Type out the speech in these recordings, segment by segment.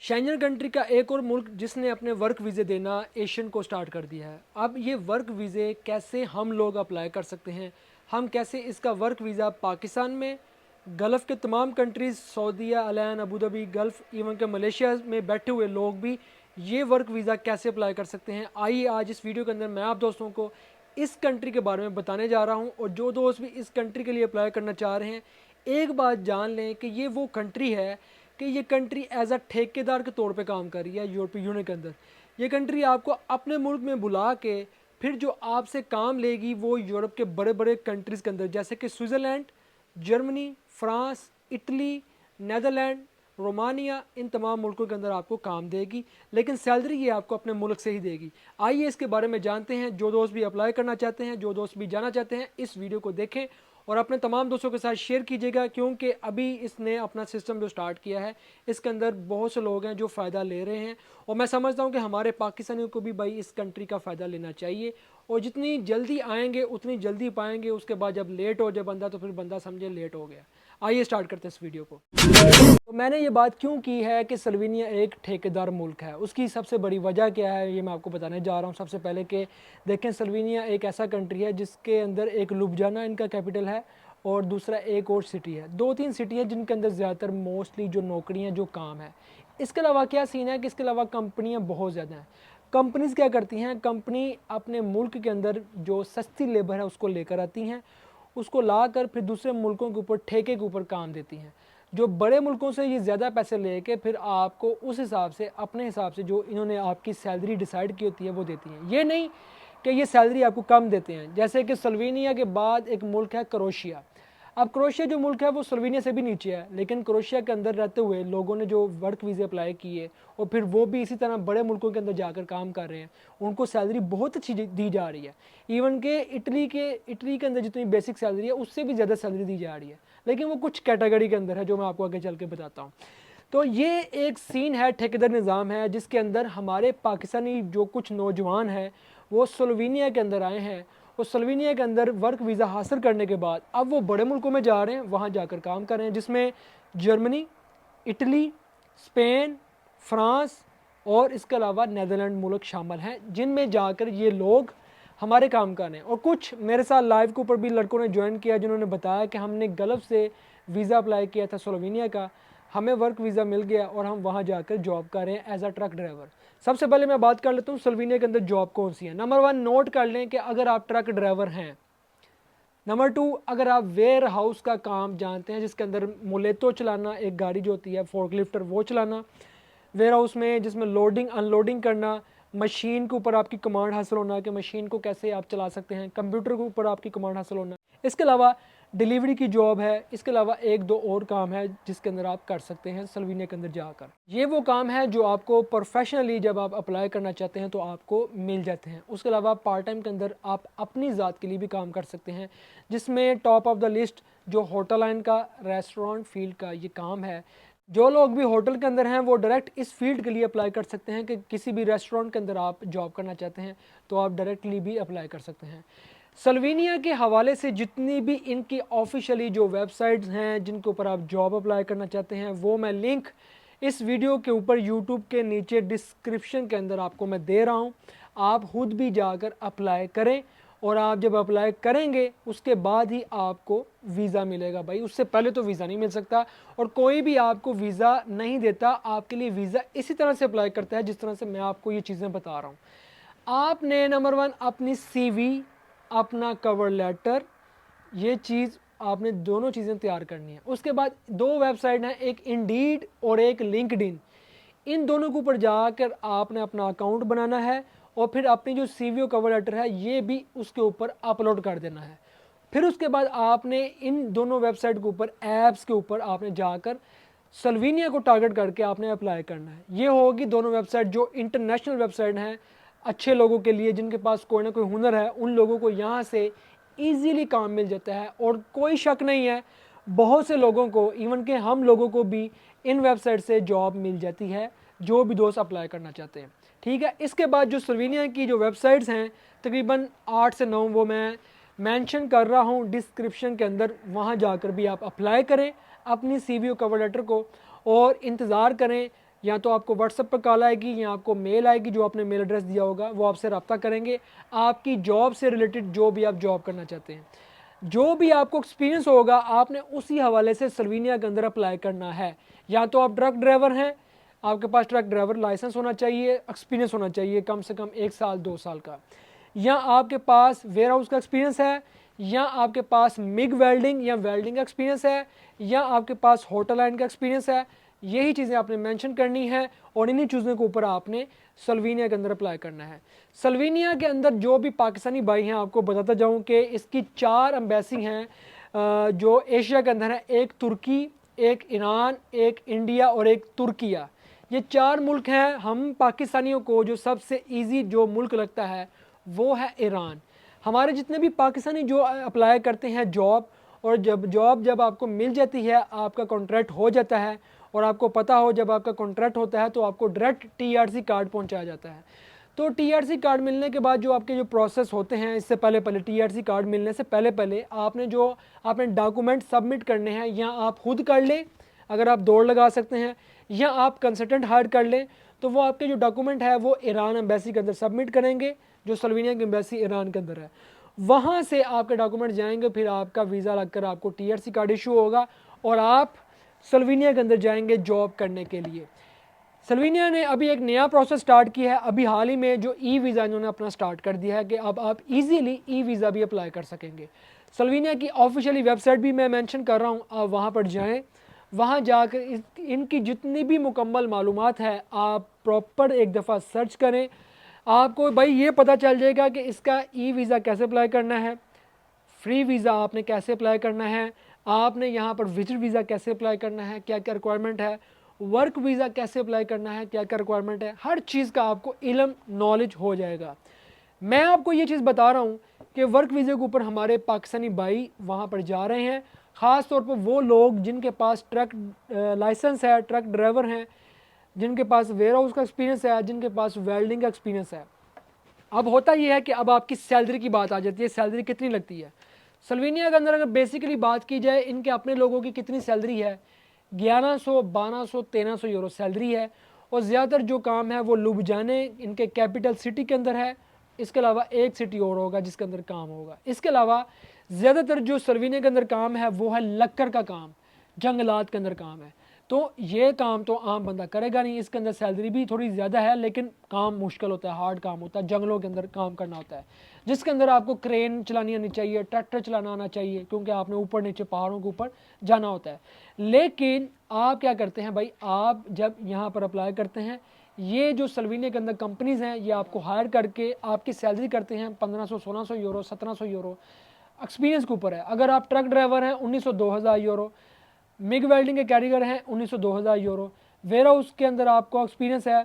Shenzhen country का एक और मुल्क जिसने अपने वर्क वीज़े देना एशियन को स्टार्ट कर दिया है। अब ये वर्क वीज़े कैसे हम लोग अप्लाई कर सकते हैं, हम कैसे इसका वर्क वीज़ा पाकिस्तान में, गल्फ़ के तमाम कंट्रीज़, सऊदीया, Al Ain, Abu Dhabi, Gulf, even के मलेशिया में बैठे हुए लोग भी ये वर्क वीज़ा कैसे अप्लाई कर सकते हैं। आइए आज इस वीडियो के अंदर मैं आप दोस्तों को इस कंट्री के बारे में बताने जा रहा हूँ। और जो दोस्त भी इस कंट्री के लिए अप्लाई करना चाह रहे हैं, एक बात जान लें कि ये वो कंट्री है कि ये कंट्री एज अ ठेकेदार के तौर पे काम कर रही है यूरोपीय यूनियन के अंदर। ये कंट्री आपको अपने मुल्क में बुला के फिर जो आपसे काम लेगी वो यूरोप के बड़े बड़े कंट्रीज़ के अंदर, जैसे कि Switzerland, Germany, France, Italy, Netherland, Romania, इन तमाम मुल्कों के अंदर आपको काम देगी। लेकिन सैलरी ये आपको अपने मुल्क से ही देगी। आइए इसके बारे में जानते हैं। जो दोस्त भी अप्लाई करना चाहते हैं, जो दोस्त भी जाना चाहते हैं, इस वीडियो को देखें और अपने तमाम दोस्तों के साथ शेयर कीजिएगा, क्योंकि अभी इसने अपना सिस्टम जो स्टार्ट किया है इसके अंदर बहुत से लोग हैं जो फ़ायदा ले रहे हैं। और मैं समझता हूँ कि हमारे पाकिस्तानियों को भी भाई इस कंट्री का फ़ायदा लेना चाहिए। और जितनी जल्दी आएंगे उतनी जल्दी पाएंगे। उसके बाद जब लेट हो जाए बंदा तो फिर बंदा समझे लेट हो गया। आइए स्टार्ट करते हैं इस वीडियो को। तो मैंने ये बात क्यों की है कि स्लोवेनिया एक ठेकेदार मुल्क है, उसकी सबसे बड़ी वजह क्या है ये मैं आपको बताने जा रहा हूँ। सबसे पहले कि देखें, स्लोवेनिया एक ऐसा कंट्री है जिसके अंदर एक लुब्जाना इनका कैपिटल है और दूसरा एक और सिटी है। दो तीन सिटी है जिनके अंदर ज़्यादातर मोस्टली जो नौकरियाँ जो काम है। इसके अलावा क्या सीन है कि इसके अलावा कंपनियाँ बहुत ज़्यादा हैं। कंपनीज़ क्या करती हैं, कंपनी अपने मुल्क के अंदर जो सस्ती लेबर है उसको लेकर आती हैं, उसको ला कर फिर दूसरे मुल्कों के ऊपर ठेके के ऊपर काम देती हैं। जो बड़े मुल्कों से ये ज़्यादा पैसे लेके फिर आपको उस हिसाब से अपने हिसाब से जो इन्होंने आपकी सैलरी डिसाइड की होती है वो देती हैं। ये नहीं कि ये सैलरी आपको कम देते हैं। जैसे कि स्लोवेनिया के बाद एक मुल्क है क्रोएशिया। अब क्रोएशिया जो मुल्क है वो स्लोवेनिया से भी नीचे है, लेकिन क्रोएशिया के अंदर रहते हुए लोगों ने जो वर्क वीज़े अप्लाई किए और फिर वो भी इसी तरह बड़े मुल्कों के अंदर जाकर काम कर रहे हैं, उनको सैलरी बहुत अच्छी दी जा रही है। इवन के इटली के अंदर जितनी बेसिक सैलरी है उससे भी ज़्यादा सैलरी दी जा रही है, लेकिन वो कुछ कैटेगरी के अंदर है जो मैं आपको आगे चल के बताता हूँ। तो ये एक सीन है, ठेकेदार निज़ाम है, जिसके अंदर हमारे पाकिस्तानी जो कुछ नौजवान हैं वो स्लोवेनिया के अंदर आए हैं और स्लोवेनिया के अंदर वर्क वीज़ा हासिल करने के बाद अब वो बड़े मुल्कों में जा रहे हैं, वहाँ जाकर काम कर रहे हैं, जिसमें जर्मनी, इटली, स्पेन, फ्रांस और इसके अलावा नेदरलैंड मुल्क शामिल हैं, जिनमें जाकर ये लोग हमारे काम कर रहे हैं। और कुछ मेरे साथ लाइव के ऊपर भी लड़कों ने ज्वाइन किया जिन्होंने बताया कि हमने गल्फ़ से वीज़ा अप्लाई किया था स्लोवेनिया का, हमें वर्क वीज़ा मिल गया और हम वहाँ जाकर जॉब कर रहे हैं एज अ ट्रक ड्राइवर। सबसे पहले मैं बात कर लेता हूँ स्लोवेनिया के अंदर जॉब कौन सी है। नंबर 1 नोट कर लें कि अगर आप ट्रक ड्राइवर हैं। नंबर 2 अगर आप वेयर हाउस का काम जानते हैं, जिसके अंदर मोलेतो चलाना, एक गाड़ी जो होती है फोर्कलिफ्टर वो चलाना, वेयर हाउस में जिसमें लोडिंग अनलोडिंग करना, मशीन के ऊपर आपकी कमांड हासिल होना कि मशीन को कैसे आप चला सकते हैं, कंप्यूटर के ऊपर आपकी कमांड हासिल होना। इसके अलावा डिलीवरी की जॉब है। इसके अलावा एक दो और काम है जिसके अंदर आप कर सकते हैं स्लोवेनिया के अंदर जाकर। ये वो काम है जो आपको प्रोफेशनली जब आप अप्लाई करना चाहते हैं तो आपको मिल जाते हैं। उसके अलावा पार्ट टाइम के अंदर आप अपनी ज़ात के लिए भी काम कर सकते हैं, जिसमें टॉप ऑफ द लिस्ट जो होटल लाइन का, रेस्टोरेंट फील्ड का ये काम है। जो लोग भी होटल के अंदर हैं वो डायरेक्ट इस फील्ड के लिए अप्लाई कर सकते हैं कि किसी भी रेस्टोरेंट के अंदर आप जॉब करना चाहते हैं तो आप डायरेक्टली भी अप्लाई कर सकते हैं। स्लोवेनिया के हवाले से जितनी भी इनकी ऑफिशियली जो वेबसाइट्स हैं जिनके ऊपर आप जॉब अप्लाई करना चाहते हैं वो मैं लिंक इस वीडियो के ऊपर यूट्यूब के नीचे डिस्क्रिप्शन के अंदर आपको मैं दे रहा हूँ। आप खुद भी जाकर अप्लाई करें और आप जब अप्लाई करेंगे उसके बाद ही आपको वीज़ा मिलेगा भाई, उससे पहले तो वीज़ा नहीं मिल सकता। और कोई भी आपको वीज़ा नहीं देता, आपके लिए वीज़ा इसी तरह से अप्लाई करता है जिस तरह से मैं आपको ये चीज़ें बता रहा हूँ। आपने नंबर 1 अपनी सीवी, अपना कवर लेटर, ये चीज़ आपने दोनों चीज़ें तैयार करनी है। उसके बाद दो वेबसाइट हैं, एक इंडीड और एक लिंक्डइन। इन दोनों के ऊपर जाकर आपने अपना अकाउंट बनाना है और फिर अपनी जो सीवी और कवर लेटर है ये भी उसके ऊपर अपलोड कर देना है। फिर उसके बाद आपने इन दोनों वेबसाइट के ऊपर, ऐप्स के ऊपर आपने जाकर स्लोवेनिया को टारगेट करके आपने अप्लाई करना है। ये होगी दोनों वेबसाइट जो इंटरनेशनल वेबसाइट हैं, अच्छे लोगों के लिए, जिनके पास कोई ना कोई हुनर है, उन लोगों को यहाँ से ईजीली काम मिल जाता है। और कोई शक नहीं है, बहुत से लोगों को, इवन के हम लोगों को भी इन वेबसाइट से जॉब मिल जाती है, जो भी दोस्त अप्लाई करना चाहते हैं। ठीक है, इसके बाद जो स्लोवेनिया की जो वेबसाइट्स हैं तकरीबन 8 से 9 वो मैं मेंशन कर रहा हूँ डिस्क्रिप्शन के अंदर, वहाँ जाकर भी आप अप्लाई करें अपनी सीवी और कवर लेटर को और इंतज़ार करें या तो आपको व्हाट्सएप पर कॉल आएगी या आपको मेल आएगी, जो आपने मेल एड्रेस दिया होगा वो आपसे रब्ता करेंगे आपकी जॉब से रिलेटेड, जो भी आप जॉब करना चाहते हैं। जो भी आपको एक्सपीरियंस होगा आपने उसी हवाले से सल्वीनिया के अंदर अप्लाई करना है। या तो आप ट्रक ड्राइवर हैं, आपके पास ट्रक ड्राइवर लाइसेंस होना चाहिए, एक्सपीरियंस होना चाहिए कम से कम 1 साल 2 साल का, या आपके पास वेयर हाउस का एक्सपीरियंस है, या आपके पास मिग वेल्डिंग या वेल्डिंग का एक्सपीरियंस है, या आपके पास होटल लाइन का एक्सपीरियंस है। यही चीज़ें आपने मेंशन करनी है और इन्हीं चीज़ों के ऊपर आपने सल्वीनिया के अंदर अप्लाई करना है। सल्वीनिया के अंदर जो भी पाकिस्तानी भाई हैं, आपको बताता जाऊं कि इसकी 4 एम्बेसी हैं जो एशिया के अंदर है। एक तुर्की, एक ईरान, एक इंडिया और एक तुर्किया। ये 4 मुल्क हैं। हम पाकिस्तानियों को जो सबसे ईजी जो मुल्क लगता है वो है ईरान। हमारे जितने भी पाकिस्तानी जो अप्लाई करते हैं जॉब, और जब आपको मिल जाती है, आपका कॉन्ट्रैक्ट हो जाता है, और आपको पता हो जब आपका कॉन्ट्रैक्ट होता है तो आपको डायरेक्ट टीआरसी कार्ड पहुंचाया जाता है। तो टीआरसी कार्ड मिलने के बाद जो आपके जो प्रोसेस होते हैं, इससे पहले टीआरसी कार्ड मिलने से पहले आपने डॉक्यूमेंट सबमिट करने हैं, या आप खुद कर लें अगर आप दौड़ लगा सकते हैं, या आप कंसल्टेंट हायर कर लें। तो वो आपके जो डॉक्यूमेंट है वो ईरान एम्बेसी के अंदर सबमिट करेंगे, जो सल्वीनिया की एम्बेसी ईरान के अंदर है। वहाँ से आपके डॉक्यूमेंट जाएंगे, फिर आपका वीज़ा लगकर आपको टीआरसी कार्ड इशू होगा और आप सल्वीनिया के अंदर जाएंगे जॉब करने के लिए। सल्वीनिया ने अभी एक नया प्रोसेस स्टार्ट किया है, अभी हाल ही में जो ई वीज़ा इन्होंने अपना स्टार्ट कर दिया है कि अब आप इजीली ई वीज़ा भी अप्लाई कर सकेंगे। सल्वीनिया की ऑफिशियली वेबसाइट भी मैं मेंशन कर रहा हूँ, आप वहाँ पर जाएं। वहाँ जाकर इनकी जितनी भी मुकम्मल मालूमात है आप प्रॉपर एक दफ़ा सर्च करें, आपको भाई ये पता चल जाएगा कि इसका ई वीज़ा कैसे अप्लाई करना है, फ्री वीज़ा आपने कैसे अप्लाई करना है, आपने यहाँ पर विजिट वीज़ा कैसे अप्लाई करना है, क्या क्या रिक्वायरमेंट है, वर्क वीज़ा कैसे अप्लाई करना है, क्या क्या रिक्वायरमेंट है। हर चीज़ का आपको इल्म नॉलेज हो जाएगा। मैं आपको ये चीज़ बता रहा हूँ कि वर्क वीज़े के ऊपर हमारे पाकिस्तानी भाई वहाँ पर जा रहे हैं, ख़ास तौर पर वो लोग जिनके पास ट्रक लाइसेंस है, ट्रक ड्राइवर हैं, जिनके पास वेयर हाउस का एक्सपीरियंस है, जिनके पास वेल्डिंग का एक्सपीरियंस है। अब होता यह है कि अब आपकी सैलरी की बात आ जाती है, सैलरी कितनी लगती है। सल्वीनिया के अंदर अगर बेसिकली बात की जाए, इनके अपने लोगों की कितनी सैलरी है, 1100, 1200, 1300 यूरो सैलरी है। और ज़्यादातर जो काम है वो लुबजाने इनके कैपिटल सिटी के अंदर है। इसके अलावा एक सिटी और होगा जिसके अंदर काम होगा। इसके अलावा ज़्यादातर जो सल्वीनिया के अंदर काम है वो है लक्कर का काम, जंगलात के अंदर काम है। तो ये काम तो आम बंदा करेगा नहीं। इसके अंदर सैलरी भी थोड़ी ज़्यादा है, लेकिन काम मुश्किल होता है, हार्ड काम होता है, जंगलों के अंदर काम करना होता है, जिसके अंदर आपको क्रेन चलानी आनी चाहिए, ट्रैक्टर चलाना आना चाहिए, क्योंकि आपने ऊपर नीचे पहाड़ों के ऊपर जाना होता है। लेकिन आप क्या करते हैं भाई, आप जब यहाँ पर अप्लाई करते हैं, ये जो सल्वीनिया के अंदर कंपनीज़ हैं ये आपको हायर करके आपकी सैलरी करते हैं 1500, 1600 यूरो, 1700 यूरो, एक्सपीरियंस के ऊपर है। अगर आप ट्रक ड्राइवर हैं 1900, 2000 यूरो, मिग वेल्डिंग के कैरिगर हैं 1900, 2000 यूरो, वेयर हाउस के अंदर आपको एक्सपीरियंस है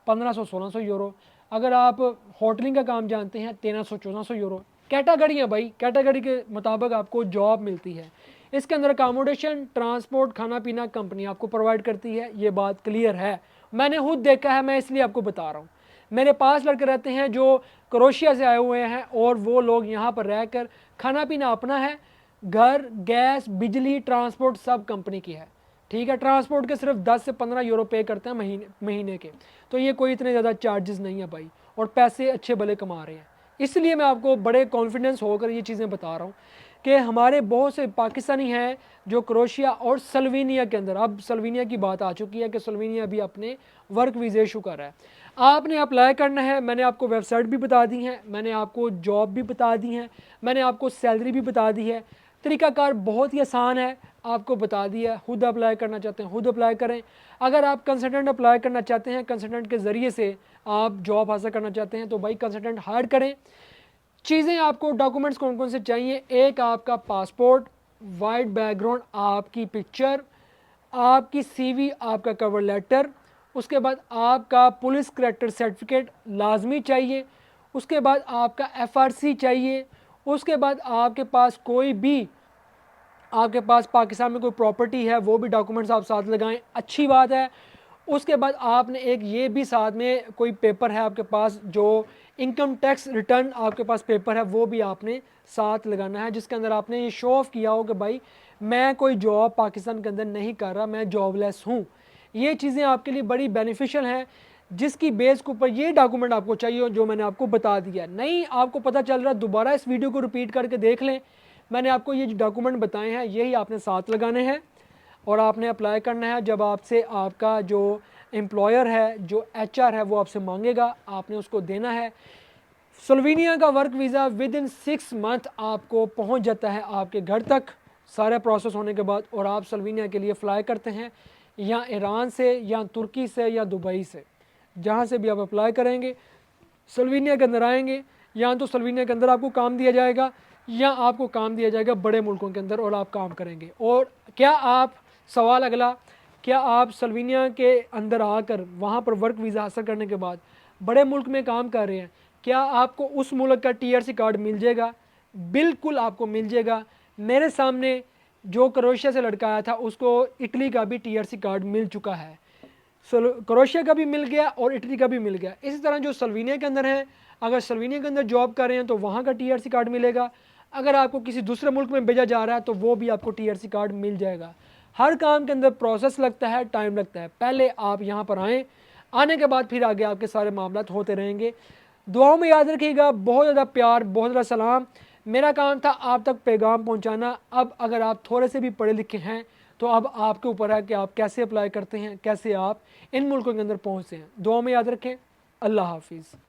1500, 1600 यूरो, अगर आप होटलिंग का काम जानते हैं 1300, 1400 यूरो। कैटेगरी है भाई, कैटेगरी के मुताबिक आपको जॉब मिलती है। इसके अंदर अकामोडेशन, ट्रांसपोर्ट, खाना पीना कंपनी आपको प्रोवाइड करती है, ये बात क्लियर है, मैंने खुद देखा है, मैं इसलिए आपको बता रहा हूँ। मेरे पास लड़के रहते हैं जो क्रोशिया से आए हुए हैं, और वो लोग यहाँ पर रहकर खाना पीना अपना है, घर, गैस, बिजली, ट्रांसपोर्ट सब कंपनी की है। ठीक है, ट्रांसपोर्ट के सिर्फ 10 से 15 यूरो पे करते हैं महीने के, तो ये कोई इतने ज़्यादा चार्जेस नहीं है भाई, और पैसे अच्छे भले कमा रहे हैं। इसलिए मैं आपको बड़े कॉन्फिडेंस होकर ये चीज़ें बता रहा हूँ कि हमारे बहुत से पाकिस्तानी हैं जो क्रोशिया और सल्वीनिया के अंदर, अब सल्वीनिया की बात आ चुकी है कि सल्वीनिया भी अपने वर्क वीज़े इशू कर रहा है। आपने अप्लाई करना है, मैंने आपको वेबसाइट भी बता दी है, मैंने आपको जॉब भी बता दी है, मैंने आपको सैलरी भी बता दी है। तरीकाकार बहुत ही आसान है, आपको बता दिया। खुद अप्लाई करना चाहते हैं खुद अप्लाई करें, अगर आप कंसल्टेंट अप्लाई करना चाहते हैं, कंसल्टेंट के ज़रिए से आप जॉब हासिल करना चाहते हैं, तो भाई कंसल्टेंट हायर करें। चीज़ें आपको, डॉक्यूमेंट्स कौन कौन से चाहिए, एक आपका पासपोर्ट, वाइट बैकग्राउंड, आपकी पिक्चर, आपकी सीवी, आपका कवर लेटर, उसके बाद आपका पुलिस करैक्टर सर्टिफिकेट लाजमी चाहिए, उसके बाद आपका एफआरसी चाहिए, उसके बाद आपके पास कोई भी, आपके पास पाकिस्तान में कोई प्रॉपर्टी है वो भी डॉक्यूमेंट्स आप साथ लगाएं, अच्छी बात है। उसके बाद आपने एक ये भी साथ में कोई पेपर है आपके पास, जो इनकम टैक्स रिटर्न आपके पास पेपर है, वो भी आपने साथ लगाना है, जिसके अंदर आपने ये शो ऑफ किया हो कि भाई मैं कोई जॉब पाकिस्तान के अंदर नहीं कर रहा, मैं जॉबलेस हूँ। ये चीज़ें आपके लिए बड़ी बेनिफिशियल हैं, जिसकी बेस के ऊपर ये डॉक्यूमेंट आपको चाहिए जो मैंने आपको बता दिया। नहीं आपको पता चल रहा, दोबारा इस वीडियो को रिपीट करके देख लें। मैंने आपको ये जो डॉक्यूमेंट बताए हैं यही आपने साथ लगाने हैं और आपने अप्लाई करना है। जब आपसे आपका जो एम्प्लॉयर है, जो HR है, वो आपसे मांगेगा, आपने उसको देना है। स्लोवेनिया का work visa with in 6 month आपको पहुंच जाता है आपके घर तक, सारा प्रोसेस होने के बाद, और आप स्लोवेनिया के लिए फ़्लाई करते हैं, या ईरान से या तुर्की से या दुबई से, जहां से भी आप अप्लाई करेंगे स्लोवेनिया के अंदर आएंगे। या तो स्लोवेनिया के अंदर आपको काम दिया जाएगा या आपको काम दिया जाएगा बड़े मुल्कों के अंदर और आप काम करेंगे। और क्या आप, सवाल अगला, क्या आप स्लोवेनिया के अंदर आकर वहाँ पर वर्क वीज़ा हासिल करने के बाद बड़े मुल्क में काम कर रहे हैं, क्या आपको उस मुल्क का TRC कार्ड मिल जाएगा? बिल्कुल आपको मिल जाएगा। मेरे सामने जो क्रोएशिया से लड़का आया था उसको इटली का भी TRC कार्ड मिल चुका है। क्रोएशिया का भी मिल गया और इटली का भी मिल गया। इसी तरह जो स्लोवेनिया के अंदर है, अगर स्लोवेनिया के अंदर जॉब कर रहे हैं तो वहाँ का TRC कार्ड मिलेगा। अगर आपको किसी दूसरे मुल्क में भेजा जा रहा है तो वो भी आपको TRC कार्ड मिल जाएगा। हर काम के अंदर प्रोसेस लगता है, टाइम लगता है। पहले आप यहाँ पर आएँ, आने के बाद फिर आगे आपके सारे मामला होते रहेंगे। दुआओं में याद रखिएगा। बहुत ज़्यादा प्यार, बहुत ज़्यादा सलाम। मेरा काम था आप तक पैगाम पहुँचाना। अब अगर आप थोड़े से भी पढ़े लिखे हैं तो अब आपके ऊपर है कि आप कैसे अप्लाई करते हैं, कैसे आप इन मुल्कों के अंदर पहुँचते हैं। दुआ में याद रखें। अल्लाह हाफिज़।